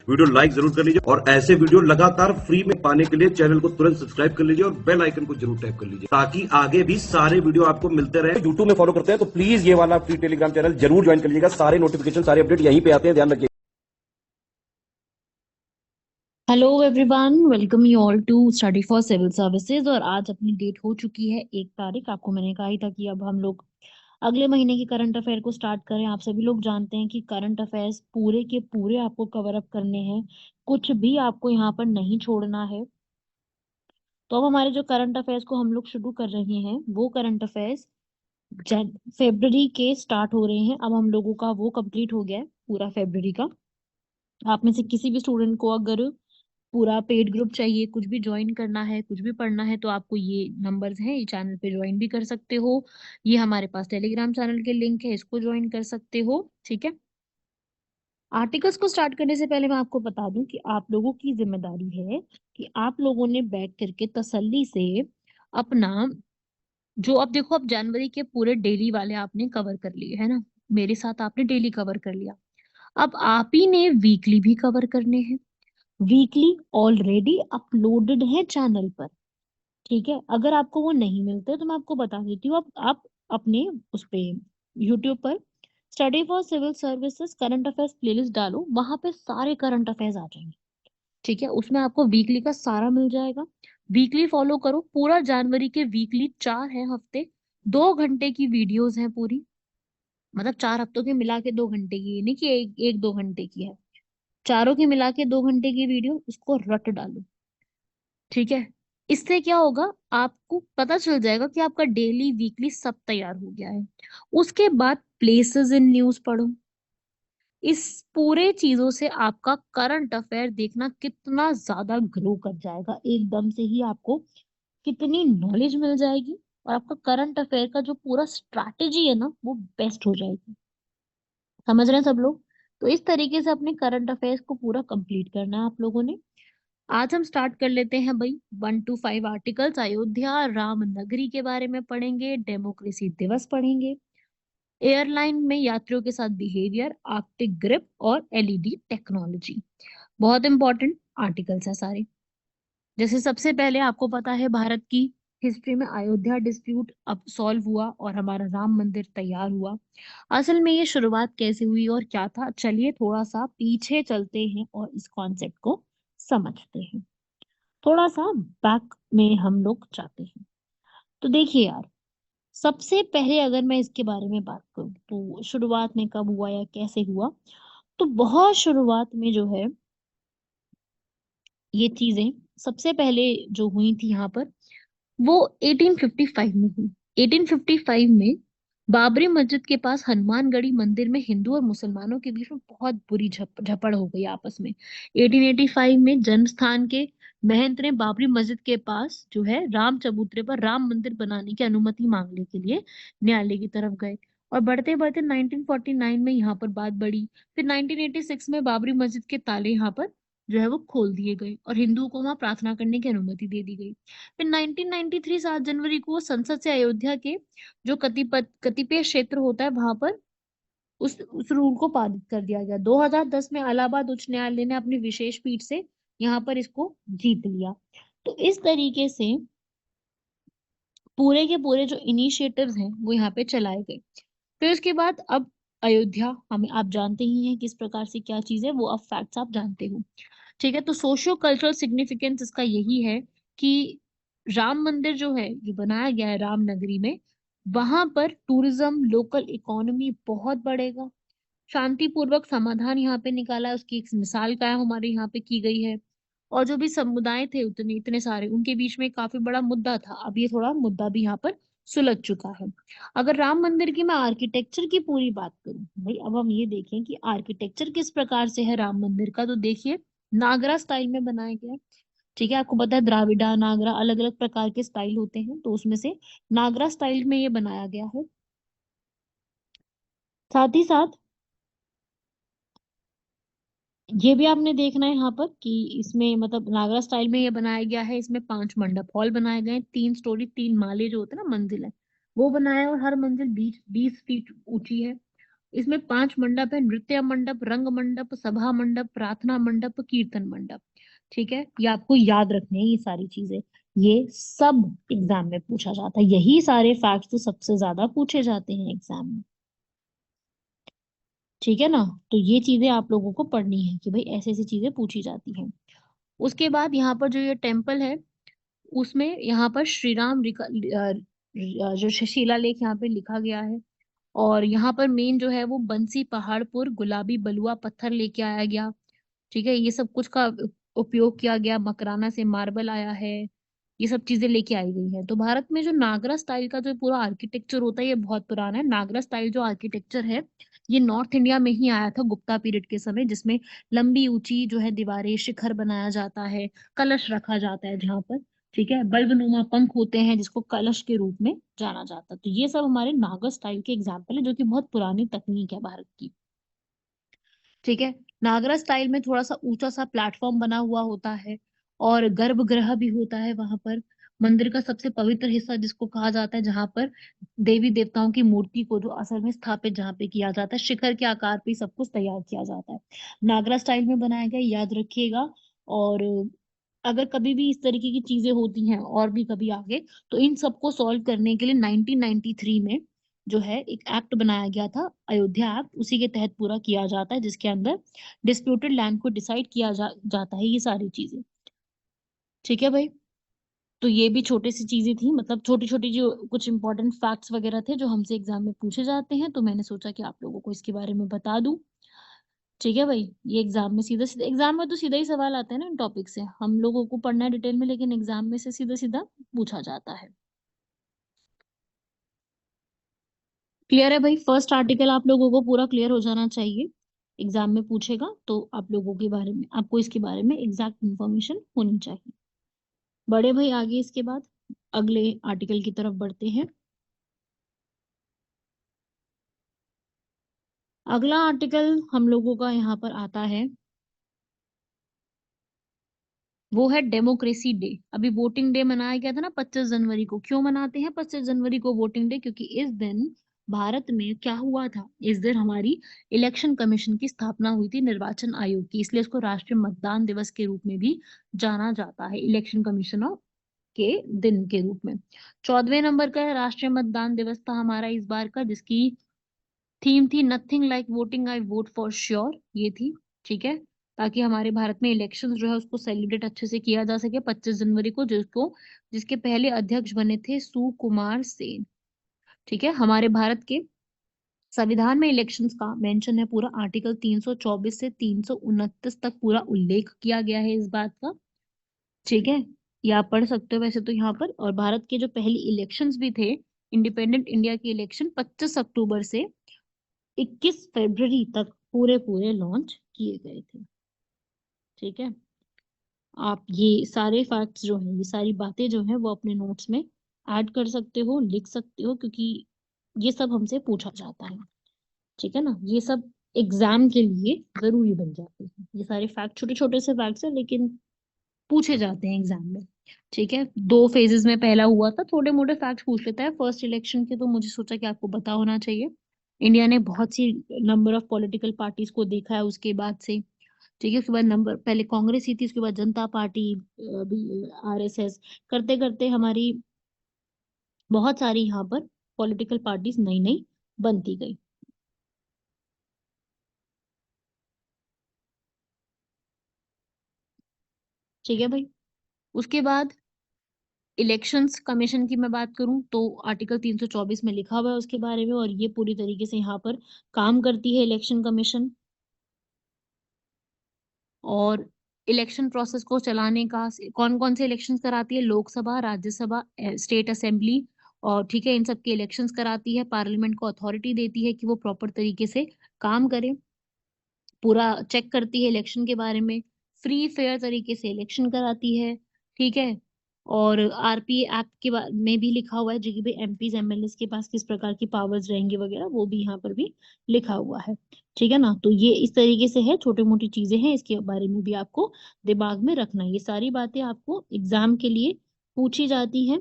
Video like जरूर कर लीजिए और ऐसे वीडियो लगातार फ्री में पाने के लिए चैनल को तुरंत सब्सक्राइब कर लीजिए और बेल आइकन को जरूर टैप कर लीजिए ताकि आगे भी सारे वीडियो आपको मिलते रहे। यूट्यूब में फॉलो करते हैं तो प्लीज ये वाला फ्री टेलीग्राम चैनल जरूर ज्वाइन कर लीजिएगा। सारे नोटिफिकेशन सारे अपडेट यहीं पे आते हैं, ध्यान रखिए। Hello everyone, welcome you all to study for civil services. और आज अपनी डेट हो चुकी है 1 तारीख। आपको मैंने कहा ही था कि अब हम लोग अगले महीने की करंट अफेयर को स्टार्ट करें। आप सभी लोग जानते हैं कि करंट अफेयर्स पूरे के पूरे आपको कवर अप करने हैं, कुछ भी आपको यहाँ पर नहीं छोड़ना है। तो अब हमारे जो करंट अफेयर्स को हम लोग शुरू कर रहे हैं वो करंट अफेयर्स फेब्रवरी के स्टार्ट हो रहे हैं। अब हम लोगों का वो कंप्लीट हो गया है पूरा फेब्रवरी का। आप में से किसी भी स्टूडेंट को अगर पूरा पेड ग्रुप चाहिए, कुछ भी ज्वाइन करना है, कुछ भी पढ़ना है, तो आपको ये नंबर्स हैं, ये चैनल पे ज्वाइन भी कर सकते हो। ये हमारे पास टेलीग्राम चैनल के लिंक है, इसको ज्वाइन कर सकते हो। ठीक है। आर्टिकल्स को स्टार्ट करने से पहले मैं आपको बता दूं कि आप लोगों की जिम्मेदारी है कि आप लोगों ने बैठ करके तसल्ली से अपना जो, अब देखो, अब जनवरी के पूरे डेली वाले आपने कवर कर लिए है ना, मेरे साथ आपने डेली कवर कर लिया। अब आप ही ने वीकली भी कवर करने हैं। वीकली ऑलरेडी अपलोडेड है चैनल पर। ठीक है, अगर आपको वो नहीं मिलते तो मैं आपको बता देती हूँ। आप अपने उस पे यूट्यूब पर study for civil services current affairs playlist डालो, वहां पे सारे करंट अफेयर्स आ जाएंगे। ठीक है, उसमें आपको वीकली का सारा मिल जाएगा। वीकली फॉलो करो। पूरा जनवरी के वीकली 4 है हफ्ते, 2 घंटे की वीडियोस हैं पूरी। मतलब 4 हफ्तों के मिला के 2 घंटे की, ये नहीं कि एक 2 घंटे की है। चारों की मिला के 2 घंटे की वीडियो, उसको रट डालो। ठीक है। इससे क्या होगा, आपको पता चल जाएगा कि आपका डेली वीकली सब तैयार हो गया है। उसके बाद प्लेसेस इन न्यूज पढ़ो। इस पूरे चीजों से आपका करंट अफेयर देखना कितना ज्यादा ग्रो कर जाएगा, एकदम से ही आपको कितनी नॉलेज मिल जाएगी। और आपका करंट अफेयर का जो पूरा स्ट्रैटेजी है ना, वो बेस्ट हो जाएगी। समझ रहे हैं सब लोग? तो इस तरीके से अपने करंट अफेयर्स को पूरा कंप्लीट करना है आप लोगों ने। आज हम स्टार्ट कर लेते हैं भाई। 1 to 5 आर्टिकल्स। अयोध्या राम नगरी के बारे में पढ़ेंगे, डेमोक्रेसी दिवस पढ़ेंगे, एयरलाइन में यात्रियों के साथ बिहेवियर, आर्कटिक ग्रिप और एलईडी टेक्नोलॉजी। बहुत इंपॉर्टेंट आर्टिकल्स है सारे। जैसे सबसे पहले आपको पता है भारत की हिस्ट्री में अयोध्या डिस्प्यूट अब सॉल्व हुआ और हमारा राम मंदिर तैयार हुआ। असल में ये शुरुआत कैसे हुई और क्या था, चलिए थोड़ा सा पीछे चलते हैं और इस कॉन्सेप्ट को समझते हैं। थोड़ा सा बैक में हम लोग जाते हैं। तो देखिए यार, सबसे पहले अगर मैं इसके बारे में बात करूं तो शुरुआत में कब हुआ या कैसे हुआ, तो बहुत शुरुआत में जो है ये चीजें सबसे पहले जो हुई थी यहाँ पर, वो 1855 में हुई। 1855 में बाबरी मस्जिद के पास हनुमानगढ़ी मंदिर में हिंदू और मुसलमानों के बीच में बहुत बुरी झपड़ हो गई आपस में। 1885 में जन्म स्थान के महंत ने बाबरी मस्जिद के पास जो है राम चबूतरे पर राम मंदिर बनाने की अनुमति मांगने के लिए न्यायालय की तरफ गए। और बढ़ते बढ़ते 1949 में यहाँ पर बात बढ़ी। फिर 1986 में बाबरी मस्जिद के ताले यहाँ पर जो है वो खोल दिए गए और हिंदुओं को वहां प्रार्थना करने की अनुमति दे दी गई। फिर 1993 7 जनवरी को संसद से अयोध्या के जो कतिपय क्षेत्र होता है वहां पर उस रूल को पारित कर दिया गया। 2010 में इलाहाबाद उच्च न्यायालय ने अपनी विशेष पीठ से यहाँ पर इसको जीत लिया। तो इस तरीके से पूरे के पूरे जो इनिशिएटिव्स हैं वो यहाँ पे चलाए गए। फिर उसके बाद अब अयोध्या, हमें आप जानते ही हैं किस प्रकार से क्या चीज है, वो अब फैक्ट्स आप जानते हो। ठीक है, तो सोशियो कल्चरल सिग्निफिकेंस इसका यही है कि राम मंदिर जो है, जो बनाया गया है राम नगरी में, वहां पर टूरिज्म, लोकल इकोनॉमी बहुत बढ़ेगा। शांतिपूर्वक समाधान यहाँ पे निकाला है, उसकी एक मिसाल कायम हमारे यहाँ पे की गई है। और जो भी समुदाय थे उतने इतने सारे, उनके बीच में काफी बड़ा मुद्दा था, अब ये थोड़ा मुद्दा भी यहाँ पर सुलझ चुका है। अगर राम मंदिर की मैं आर्किटेक्चर की पूरी बात करूं भाई, अब हम ये देखें कि आर्किटेक्चर किस प्रकार से है राम मंदिर का, तो देखिए नागरा स्टाइल में बनाया गया है। ठीक है, आपको पता है द्राविड़ा नागरा अलग अलग प्रकार के स्टाइल होते हैं, तो उसमें से नागरा स्टाइल में ये बनाया गया है। साथ ही साथ ये भी आपने देखना है यहाँ पर कि इसमें मतलब नागरा स्टाइल में ये बनाया गया है। इसमें 5 मंडप हॉल बनाए गए हैं, 3 स्टोरी 3 माले जो होते हैं ना, मंजिल है, वो बनाया है। और हर मंजिल 20 20 फीट ऊंची है। इसमें 5 मंडप है: नृत्य मंडप, रंग मंडप, सभा मंडप, प्रार्थना मंडप, कीर्तन मंडप। ठीक है, ये आपको याद रखने हैं ये सारी चीजें। ये सब एग्जाम में पूछा जाता है, यही सारे फैक्ट्स तो सबसे ज्यादा पूछे जाते हैं एग्जाम में। ठीक है ना? तो ये चीजें आप लोगों को पढ़नी है कि भाई ऐसी ऐसी चीजें पूछी जाती हैं। उसके बाद यहाँ पर जो ये टेम्पल है, उसमें यहाँ पर श्री राम जो शिलालेख यहाँ पे लिखा गया है। और यहाँ पर मेन जो है वो बंसी पहाड़पुर गुलाबी बलुआ पत्थर लेके आया गया। ठीक है, ये सब कुछ का उपयोग किया गया। मकराना से मार्बल आया है, ये सब चीजें लेके आई गई है। तो भारत में जो नागरा स्टाइल का जो पूरा आर्किटेक्चर होता है ये बहुत पुराना है। नागरा स्टाइल जो आर्किटेक्चर है ये नॉर्थ इंडिया में ही आया था गुप्ता पीरियड के समय, जिसमें लंबी ऊंची जो है दीवारें, शिखर बनाया जाता है, कलश रखा जाता है जहाँ पर। ठीक है, बल्बनुमा पंख होते हैं जिसको कलश के रूप में जाना जाता है। तो ये सब हमारे नागर स्टाइल के एग्जाम्पल है, जो कि बहुत पुरानी तकनीक है भारत की। ठीक है, नागरा स्टाइल में थोड़ा सा ऊंचा सा प्लेटफॉर्म बना हुआ होता है, और गर्भगृह भी होता है वहां पर। मंदिर का सबसे पवित्र हिस्सा जिसको कहा जाता है, जहां पर देवी देवताओं की मूर्ति को जो असल में स्थापित जहाँ पे किया जाता है, शिखर के आकार पे सब कुछ तैयार किया जाता है। नागरा स्टाइल में बनाया गया, याद रखिएगा। और अगर कभी भी इस तरीके की चीजें होती हैं और भी कभी आगे, तो इन सबको सॉल्व करने के लिए 1993 में जो है एक एक्ट बनाया गया था, अयोध्या एक्ट, उसी के तहत पूरा किया जाता है, जिसके अंदर डिस्प्यूटेड लैंड को डिसाइड किया जाता है, ये सारी चीजें। ठीक है भाई, तो ये भी छोटी सी चीजें थी, मतलब छोटी छोटी जो कुछ इंपॉर्टेंट फैक्ट्स वगैरह थे जो हमसे एग्जाम में पूछे जाते हैं, तो मैंने सोचा कि आप लोगों को इसके बारे में बता दूं। ठीक है भाई, ये एग्जाम में सीधा सीधा, एग्जाम में तो सीधा ही सवाल आते हैं ना इन टॉपिक से, हम लोगों को पढ़ना है डिटेल में, लेकिन एग्जाम में से सीधा सीधा पूछा जाता है। क्लियर है भाई? फर्स्ट आर्टिकल आप लोगों को पूरा क्लियर हो जाना चाहिए। एग्जाम में पूछेगा तो आप लोगों के बारे में, आपको इसके बारे में एग्जैक्ट इन्फॉर्मेशन होनी चाहिए। बड़े भाई आगे इसके बाद अगले आर्टिकल की तरफ बढ़ते हैं। अगला आर्टिकल हम लोगों का यहाँ पर आता है, वो है डेमोक्रेसी डे। अभी वोटिंग डे मनाया गया था ना 25 जनवरी को। क्यों मनाते हैं 25 जनवरी को वोटिंग डे? क्योंकि इस दिन भारत में क्या हुआ था, इस दिन हमारी इलेक्शन कमीशन की स्थापना हुई थी, निर्वाचन आयोग की, इसलिए इसको राष्ट्रीय मतदान दिवस के रूप में भी जाना जाता है, इलेक्शन कमीशनर के दिन के रूप में। 14वें नंबर का राष्ट्रीय मतदान दिवस था हमारा इस बार का, जिसकी थीम थी nothing like voting, I vote for sure, ये थी। ठीक है, ताकि हमारे भारत में इलेक्शन जो है उसको सेलिब्रेट अच्छे से किया जा सके 25 जनवरी को, जिसके पहले अध्यक्ष बने थे सुकुमार सेन। ठीक है, हमारे भारत के संविधान में इलेक्शंस का मेंशन है, पूरा आर्टिकल 324 से 329 तक पूरा उल्लेख किया गया है इस बात का। ठीक है, ये आप पढ़ सकते हो वैसे तो यहाँ पर। और भारत के जो पहले इलेक्शंस भी थे, इंडिपेंडेंट इंडिया के इलेक्शन 25 अक्टूबर से 21 फरवरी तक पूरे पूरे लॉन्च किए गए थे। ठीक है, आप ये सारे फैक्ट्स जो हैं, ये सारी बातें जो हैं, वो अपने नोट्स में ऐड कर सकते हो, लिख सकते हो, क्योंकि ये सब हमसे पूछा जाता है। ठीक है ना, ये सब एग्जाम के लिए जरूरी बन जाते हैं। ये सारे फैक्ट छोटे छोटे से फैक्ट्स हैं, लेकिन पूछे जाते हैं एग्जाम में। ठीक है, 2 फेजेस में पहला हुआ था, थोड़े मोटे फैक्ट पूछ लेता है फर्स्ट इलेक्शन के, तो मुझे सोचा कि आपको पता होना चाहिए। इंडिया ने बहुत सी नंबर ऑफ पॉलिटिकल पार्टीज को देखा है उसके बाद से। ठीक है, उसके बाद नंबर, पहले कांग्रेस ही थी, उसके बाद जनता पार्टी, अभी आरएसएस, करते करते हमारी बहुत सारी यहाँ पर पॉलिटिकल पार्टीज नई नई बनती गई। ठीक है भाई, उसके बाद इलेक्शंस कमीशन की मैं बात करूं तो आर्टिकल 324 में लिखा हुआ है उसके बारे में, और ये पूरी तरीके से यहाँ पर काम करती है इलेक्शन कमीशन। और इलेक्शन प्रोसेस को चलाने का, कौन कौन से इलेक्शंस कराती है, लोकसभा, राज्यसभा, स्टेट असेंबली, और ठीक है इन सब के इलेक्शंस कराती है, पार्लियामेंट को अथॉरिटी देती है कि वो प्रॉपर तरीके से काम करे, पूरा चेक करती है इलेक्शन के बारे में, फ्री फेयर तरीके से इलेक्शन कराती है। ठीक है, और आरपीए एक्ट में भी लिखा हुआ है जो कि भाई एमपीज एमएलए के पास किस प्रकार की पावर्स रहेंगी वगैरह, वो भी यहाँ पर भी लिखा हुआ है। ठीक है ना, तो ये इस तरीके से है, छोटी मोटी चीजें हैं, इसके बारे में भी आपको दिमाग में रखना है। ये सारी बातें आपको एग्जाम के लिए पूछी जाती हैं।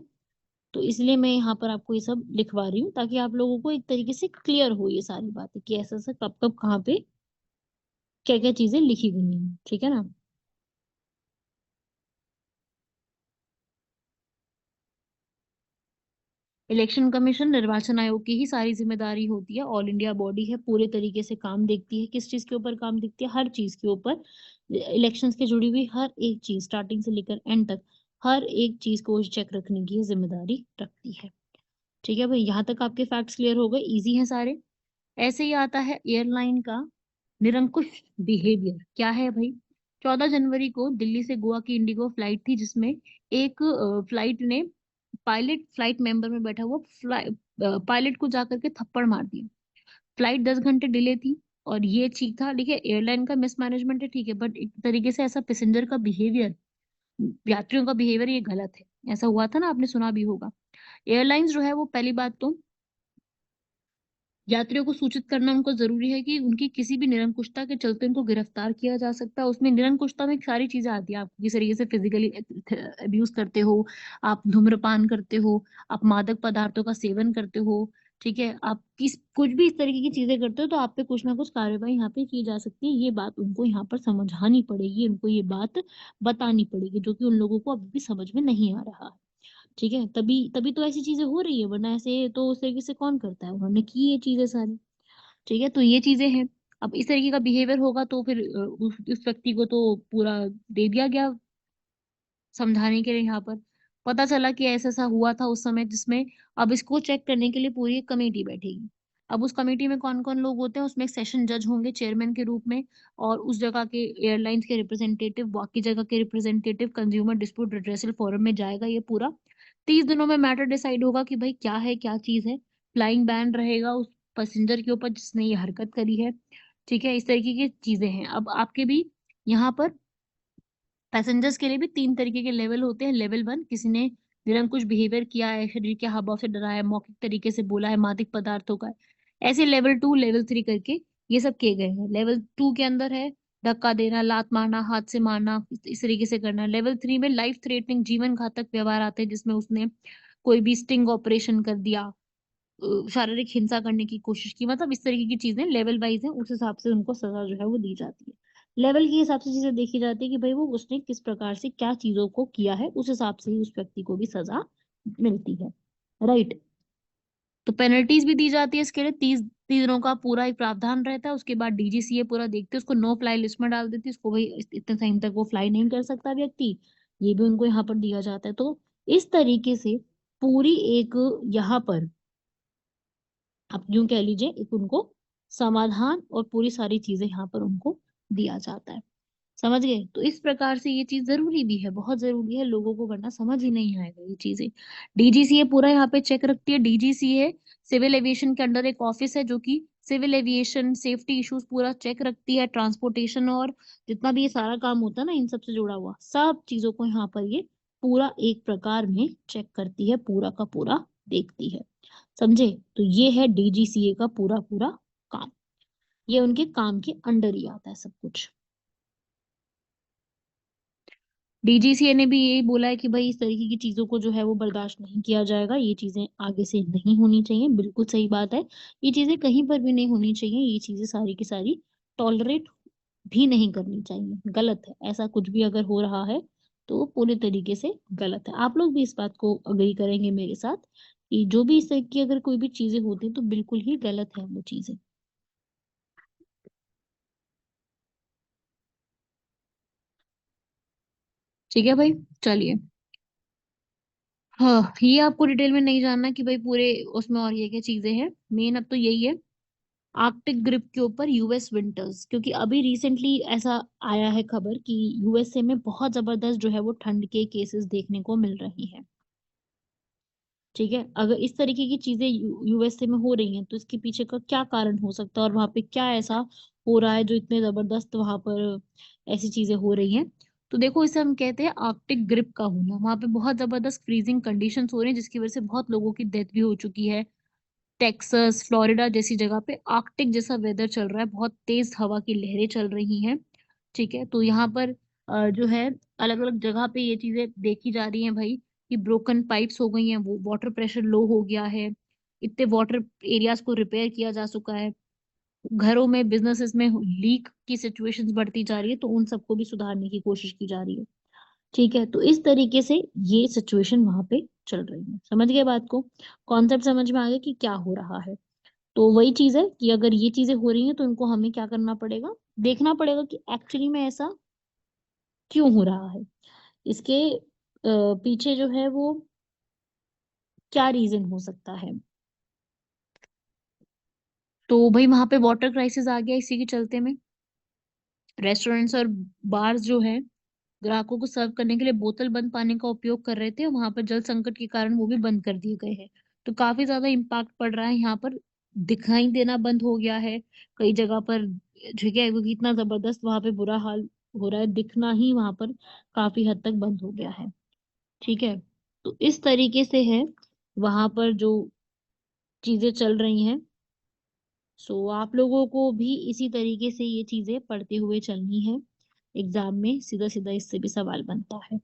तो इसलिए मैं यहाँ पर आपको ये सब लिखवा रही हूँ ताकि आप लोगों को एक तरीके से क्लियर हो ये सारी बातें कि ऐसा ऐसा कब कब कहाँ पे क्या क्या चीजें लिखी गई हैं, ठीक है ना। इलेक्शन कमीशन निर्वाचन आयोग की ही सारी जिम्मेदारी होती है, ऑल इंडिया बॉडी है, पूरे तरीके से काम देखती है। किस चीज के ऊपर काम देखती है? हर चीज के ऊपर, इलेक्शंस के जुड़ी हुई हर एक चीज स्टार्टिंग से लेकर एंड तक हर एक चीज को चेक रखने की जिम्मेदारी रखती है। ठीक है भाई, यहाँ तक आपके फैक्ट्स क्लियर हो गए, इजी हैं सारे। ऐसे ही आता है एयरलाइन का निरंकुश बिहेवियर। क्या है भाई? 14 जनवरी को दिल्ली से गोवा की इंडिगो फ्लाइट थी, जिसमें एक फ्लाइट ने पायलट फ्लाइट मेंबर में बैठा हुआ पायलट को जाकर के थप्पड़ मार दिया। फ्लाइट 10 घंटे डिले थी। और ये ठीक था, देखिए एयरलाइन का मिसमैनेजमेंट है ठीक है, बट एक तरीके से ऐसा पैसेंजर का बिहेवियर, यात्रियों का बिहेवियर ये गलत है। ऐसा हुआ था ना, आपने सुना भी होगा। एयरलाइंस जो है वो पहली बात तो यात्रियों को सूचित करना उनको जरूरी है कि उनकी किसी भी निरंकुशता के चलते उनको गिरफ्तार किया जा सकता है। उसमें निरंकुशता में सारी चीजें आती है, आप किस तरीके से फिजिकली अब्यूज करते हो, आप धूम्रपान करते हो, आप मादक पदार्थों का सेवन करते हो, ठीक है, आप किस कुछ भी इस तरीके की चीजें करते हो तो आप पे कुछ ना कुछ कार्रवाई यहाँ पे की जा सकती है। ये बात उनको यहाँ पर समझानी पड़ेगी, उनको ये बात बतानी पड़ेगी, जो कि उन लोगों को अभी भी समझ में नहीं आ रहा है। ठीक है, तभी तभी तो ऐसी चीजें हो रही है, वरना ऐसे तो उस तरीके से कौन करता है? उन्होंने की ये चीजें सारी। ठीक है, तो ये चीजें हैं। अब इस तरीके का बिहेवियर होगा तो फिर उस व्यक्ति को तो पूरा दे दिया गया समझाने के लिए। यहाँ पर पता चला कि ऐसा ऐसा हुआ था उस समय, जिसमें अब इसको चेक करने के लिए पूरी एक कमेटी बैठेगी। अब उस कमेटी में कौन कौन लोग होते हैं? उसमें एक सेशन जज होंगे चेयरमैन के रूप में, और उस जगह के एयरलाइंस के रिप्रेजेंटेटिव, बाकी जगह के representative, consumer dispute redressal forum में जाएगा ये पूरा। 30 दिनों में मैटर डिसाइड होगा कि भाई क्या है क्या चीज है। फ्लाइंग बैन रहेगा उस पैसेंजर के ऊपर जिसने ये हरकत करी है। ठीक है, इस तरीके की चीजें हैं। अब आपके भी यहाँ पर पैसेंजर्स के लिए भी 3 तरीके के लेवल होते हैं। लेवल 1, किसी ने निरंकुश बिहेवियर किया है, शरीर के हाव भाव से डराया है, मौखिक तरीके से बोला है, मादक पदार्थों का है। ऐसे लेवल 2, लेवल 3 करके ये सब किए गए हैं। लेवल 2 के अंदर है धक्का देना, लात मारना, हाथ से मारना, इस तरीके से करना। लेवल 3 में लाइफ थ्रेटनिंग, जीवन घातक व्यवहार आते हैं, जिसमें उसने कोई भी स्टिंग ऑपरेशन कर दिया, शारीरिक हिंसा करने की कोशिश की, मतलब इस तरीके की चीजें लेवल वाइज है, उस हिसाब से उनको सजा जो है वो दी जाती है। लेवल के हिसाब से चीजें देखी जाती है कि भाई वो उसने किस प्रकार से क्या चीजों को किया है, उस हिसाब से ही उस व्यक्ति को भी सजा मिलती है। राइट। तो पेनल्टीज भी दी जाती है इसके लिए। 30 दिनों का पूरा एक प्रावधान रहता है। उसके बाद डीजीसीए पूरा देखते हैं, उसको नो फ्लाई लिस्ट में डाल देती है, उसको भाई इतने टाइम तक वो फ्लाई नहीं कर सकता व्यक्ति, ये भी उनको यहाँ पर दिया जाता है। तो इस तरीके से पूरी एक यहाँ पर आप यूं कह लीजिए एक उनको समाधान और पूरी सारी चीजें यहाँ पर उनको दिया जाता है। समझ गए? तो इस प्रकार से ये चीज जरूरी भी है, बहुत जरूरी है लोगों को, वरना समझ ही नहीं आएगा ये चीजें। डीजीसीए पूरा यहाँ पे चेक रखती है। डीजीसीए सिविल एविएशन के अंडर एक ऑफिस है, जो कि सिविल एविएशन सेफ्टी इश्यूज पूरा चेक रखती है। ट्रांसपोर्टेशन और जितना भी ये सारा काम होता है ना इन सब से जुड़ा हुआ, सब चीजों को यहाँ पर ये पूरा एक प्रकार में चेक करती है, पूरा का पूरा देखती है। समझे? तो ये है डीजीसीए का पूरा पूरा काम। ये उनके काम के अंडर ही आता है सब कुछ। डीजीसीए ने भी यही बोला है कि भाई इस तरीके की चीजों को जो है वो बर्दाश्त नहीं किया जाएगा, ये चीजें आगे से नहीं होनी चाहिए। बिल्कुल सही बात है, ये चीजें कहीं पर भी नहीं होनी चाहिए, ये चीजें सारी की सारी टॉलरेट भी नहीं करनी चाहिए। गलत है, ऐसा कुछ भी अगर हो रहा है तो वो पूरे तरीके से गलत है। आप लोग भी इस बात को अग्री करेंगे मेरे साथ कि जो भी इस तरह की अगर कोई भी चीजें होती हैं तो बिल्कुल ही गलत है वो चीजें। ठीक है भाई, चलिए। हाँ, ये आपको डिटेल में नहीं जानना कि भाई पूरे उसमें और ये क्या चीजें हैं, मेन अब तो यही है आर्कटिक ग्रिप के ऊपर यूएस विंटर्स। क्योंकि अभी रिसेंटली ऐसा आया है खबर कि यूएसए में बहुत जबरदस्त जो है वो ठंड के केसेस देखने को मिल रही हैं। ठीक है, अगर इस तरीके की चीजें यूएसए में हो रही हैं तो इसके पीछे का क्या कारण हो सकता है, और वहां पे क्या ऐसा हो रहा है जो इतने जबरदस्त वहां पर ऐसी चीजें हो रही हैं। तो देखो, इसे हम कहते हैं आर्कटिक ग्रिप का होना। वहां पे बहुत जबरदस्त फ्रीजिंग कंडीशंस हो रही हैं, जिसकी वजह से बहुत लोगों की डेथ भी हो चुकी है। टेक्सास, फ्लोरिडा जैसी जगह पे आर्कटिक जैसा वेदर चल रहा है, बहुत तेज हवा की लहरें चल रही हैं। ठीक है, तो यहाँ पर जो है अलग अलग जगह पे ये चीजें देखी जा रही हैं भाई, कि ब्रोकन पाइप्स हो गई हैं, वो वाटर प्रेशर लो हो गया है, इतने वाटर एरियाज को रिपेयर किया जा चुका है, घरों में बिजनेसेस में लीक की सिचुएशंस बढ़ती जा रही है, तो उन सबको भी सुधारने की कोशिश की जा रही है। ठीक है, तो इस तरीके से ये सिचुएशन वहां पे चल रही है। समझ गए बात को? कॉन्सेप्ट समझ में आ गया कि क्या हो रहा है? तो वही चीज है कि अगर ये चीजें हो रही हैं तो इनको हमें क्या करना पड़ेगा, देखना पड़ेगा कि एक्चुअली में ऐसा क्यों हो रहा है, इसके पीछे जो है वो क्या रीजन हो सकता है। तो भाई वहां पे वाटर क्राइसिस आ गया, इसी के चलते में रेस्टोरेंट्स और बार्स जो है ग्राहकों को सर्व करने के लिए बोतल बंद पानी का उपयोग कर रहे थे, और वहां पर जल संकट के कारण वो भी बंद कर दिए गए हैं। तो काफी ज्यादा इम्पैक्ट पड़ रहा है यहाँ पर, दिखाई देना बंद हो गया है कई जगह पर। ठीक है, क्योंकि इतना जबरदस्त वहां पे बुरा हाल हो रहा है, दिखना ही वहां पर काफी हद तक बंद हो गया है। ठीक है, तो इस तरीके से है वहां पर जो चीजें चल रही हैं। सो आप लोगों को भी इसी तरीके से ये चीजें पढ़ते हुए चलनी है, एग्जाम में सीधा सीधा इससे भी सवाल बनता है।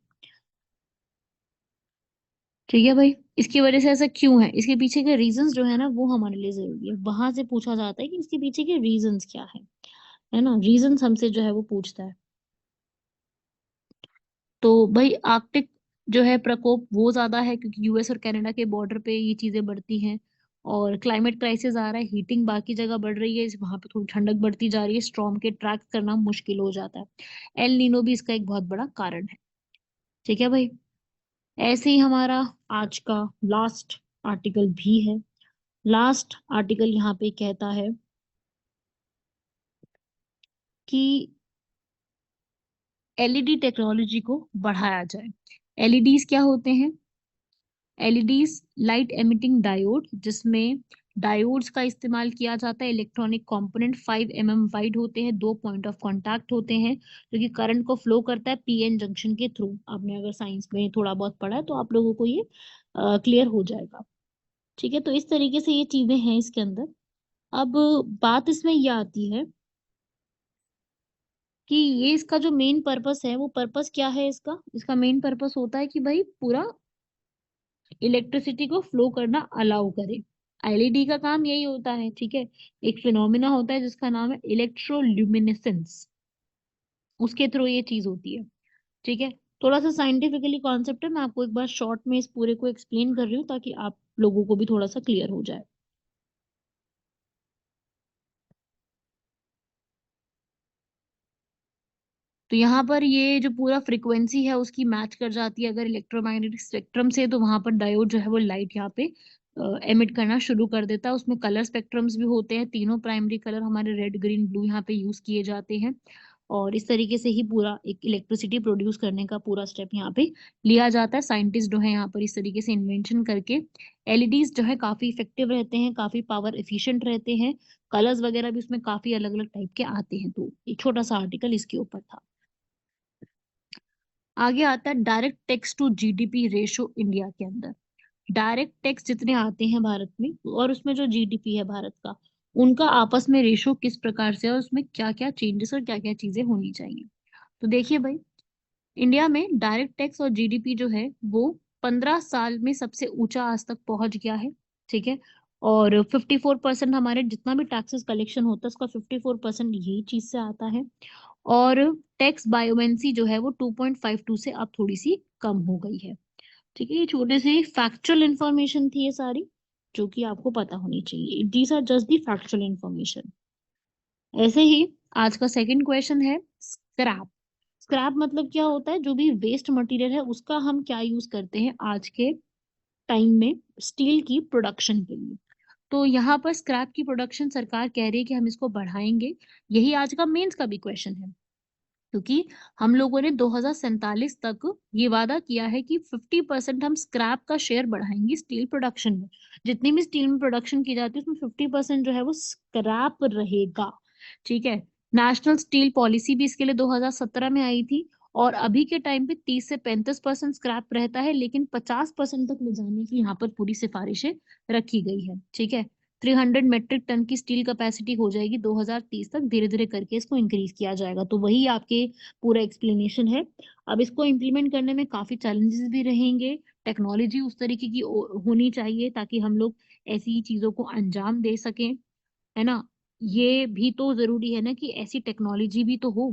ठीक है भाई, इसकी वजह से ऐसा क्यों है, इसके पीछे के रीजंस जो है ना वो हमारे लिए जरूरी है, वहां से पूछा जाता है कि इसके पीछे के रीजंस क्या है ना, रीजंस हमसे जो है वो पूछता है। तो भाई आर्कटिक जो है प्रकोप वो ज्यादा है, क्योंकि यूएस और कनाडा के बॉर्डर पे ये चीजें बढ़ती हैं, और क्लाइमेट क्राइसिस आ रहा है, हीटिंग बाकी जगह बढ़ रही है, वहां पे थोड़ी ठंडक बढ़ती जा रही है, स्टॉर्म के ट्रैक करना मुश्किल हो जाता है। एल नीनो भी इसका एक बहुत बड़ा कारण है। ठीक है भाई, ऐसे ही हमारा आज का लास्ट आर्टिकल भी है। लास्ट आर्टिकल यहाँ पे कहता है कि एलईडी टेक्नोलॉजी को बढ़ाया जाए। एलईडीज क्या होते हैं? एलईडीज लाइट एमिटिंग डायोड, जिसमें डायोड्स का इस्तेमाल किया जाता है। इलेक्ट्रॉनिक कंपोनेंट 5 mm वाइड होते हैं, 2 पॉइंट ऑफ कांटेक्ट होते हैं, जो कि करंट को फ्लो करता है पीएन जंक्शन के थ्रू। आपने अगर साइंस में थोड़ा बहुत पढ़ा है तो आप लोगों को ये क्लियर हो जाएगा। ठीक है, तो इस तरीके से ये चीजें हैं इसके अंदर। अब बात इसमें यह आती है कि ये इसका जो मेन पर्पस है, वो पर्पस क्या है इसका? इसका मेन पर्पस होता है कि भाई पूरा इलेक्ट्रिसिटी को फ्लो करना अलाउ करे। एलईडी का काम यही होता है। ठीक है, एक फिनोमिना होता है जिसका नाम है इलेक्ट्रोल्यूमिनेसेंस, उसके थ्रू ये चीज होती है। ठीक है, थोड़ा सा साइंटिफिकली कॉन्सेप्ट है, मैं आपको एक बार शॉर्ट में इस पूरे को एक्सप्लेन कर रही हूँ ताकि आप लोगों को भी थोड़ा सा क्लियर हो जाए। तो यहाँ पर ये जो पूरा फ्रीक्वेंसी है उसकी मैच कर जाती है अगर इलेक्ट्रोमैग्नेटिक स्पेक्ट्रम से, तो वहां पर डायोड जो है वो लाइट यहाँ पे एमिट करना शुरू कर देता है। उसमें कलर स्पेक्ट्रम्स भी होते हैं, तीनों प्राइमरी कलर हमारे रेड ग्रीन ब्लू यहाँ पे यूज किए जाते हैं, और इस तरीके से ही पूरा एक इलेक्ट्रिसिटी प्रोड्यूस करने का पूरा स्टेप यहाँ पे लिया जाता है। साइंटिस्ट जो है यहाँ पर इस तरीके से इन्वेंशन करके एलईडीज जो है काफी इफेक्टिव रहते हैं, काफी पावर एफिशिएंट रहते हैं, कलर्स वगैरह भी उसमें काफी अलग अलग टाइप के आते हैं। तो एक छोटा सा आर्टिकल इसके ऊपर था। आगे आता है direct tax to GDP ratio India के अंदर। डायरेक्ट टैक्स जितने आते हैं भारत में, और उसमें जो जीडीपी है भारत का, उनका आपस में रेशो किस प्रकार से है, और उसमें क्या क्या चेंजेस और क्या क्या चीजें होनी चाहिए। तो देखिए भाई, इंडिया में डायरेक्ट टैक्स और जीडीपी जो है वो 15 साल में सबसे ऊंचा आज तक पहुंच गया है। ठीक है, और 54% हमारे जितना भी टैक्सेस कलेक्शन होता है उसका 54% यही चीज से आता है। और टैक्स बायोमेंसी जो है वो 2.52 से अब थोड़ी सी कम हो गई है। ठीक है, ये छोटे से फैक्चुअल इंफॉर्मेशन थी ये सारी, जो कि आपको पता होनी चाहिए। These are just the factual information. ऐसे ही आज का सेकंड क्वेश्चन है स्क्रैप। स्क्रैप मतलब क्या होता है? जो भी वेस्ट मटेरियल है उसका हम क्या यूज करते हैं आज के टाइम में स्टील की प्रोडक्शन के लिए। तो यहाँ पर स्क्रैप की प्रोडक्शन सरकार कह रही है कि हम इसको बढ़ाएंगे। यही आज का मेंस का भी क्वेश्चन है, क्योंकि हम लोगों ने 2047 तक ये वादा किया है कि 50% हम स्क्रैप का शेयर बढ़ाएंगे स्टील प्रोडक्शन में। जितनी भी स्टील में प्रोडक्शन की जाती है उसमें 50% जो है वो स्क्रैप रहेगा। ठीक है, नेशनल स्टील पॉलिसी भी इसके लिए 2017 में आई थी, और अभी के टाइम पे 30 से 35% स्क्रैप रहता है, लेकिन 50% तक ले जाने की यहाँ पर पूरी सिफारिशें रखी गई है। ठीक है, 300 मेट्रिक टन की स्टील कैपेसिटी हो जाएगी 2030 तक। धीरे धीरे करके इसको इंक्रीज किया जाएगा। तो वही आपके पूरा एक्सप्लेनेशन है। अब इसको इम्प्लीमेंट करने में काफी चैलेंजेस भी रहेंगे। टेक्नोलॉजी उस तरीके की होनी चाहिए ताकि हम लोग ऐसी चीजों को अंजाम दे सकें, है ना। ये भी तो जरूरी है ना कि ऐसी टेक्नोलॉजी भी तो हो।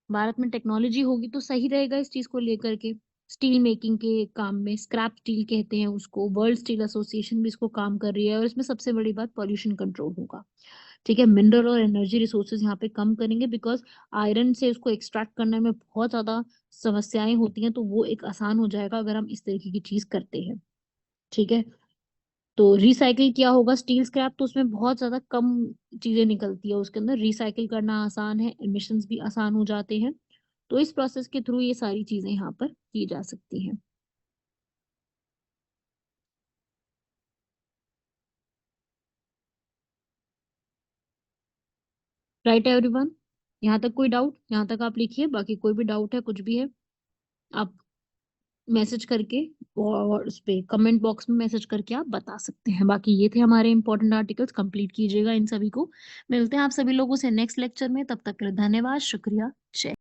भारत में टेक्नोलॉजी होगी तो सही रहेगा इस चीज को लेकर के। स्टील मेकिंग के काम में स्क्रैप स्टील कहते हैं उसको, वर्ल्ड स्टील एसोसिएशन भी इसको काम कर रही है। और इसमें सबसे बड़ी बात पॉल्यूशन कंट्रोल होगा। ठीक है, मिनरल और एनर्जी रिसोर्सेज यहाँ पे कम करेंगे, बिकॉज आयरन से उसको एक्सट्रैक्ट करने में बहुत ज्यादा समस्याएं होती हैं। तो वो एक आसान हो जाएगा अगर हम इस तरीके की चीज करते हैं। ठीक है, तो रिसाइकिल किया होगा स्टील स्क्रैप तो उसमें बहुत ज्यादा कम चीजें निकलती है। उसके अंदर रिसाइकिल करना आसान है, एमिशंस भी आसान हो जाते हैं। तो इस प्रोसेस के थ्रू ये सारी चीजें यहाँ पर की जा सकती हैं। राइट एवरीवन, यहाँ तक कोई डाउट? यहाँ तक आप लिखिए, बाकी कोई भी डाउट है कुछ भी है आप मैसेज करके और उस पे कमेंट बॉक्स में मैसेज करके आप बता सकते हैं। बाकी ये थे हमारे इंपॉर्टेंट आर्टिकल्स, कंप्लीट कीजिएगा इन सभी को। मिलते हैं आप सभी लोगों से नेक्स्ट लेक्चर में। तब तक के लिए धन्यवाद, शुक्रिया, जय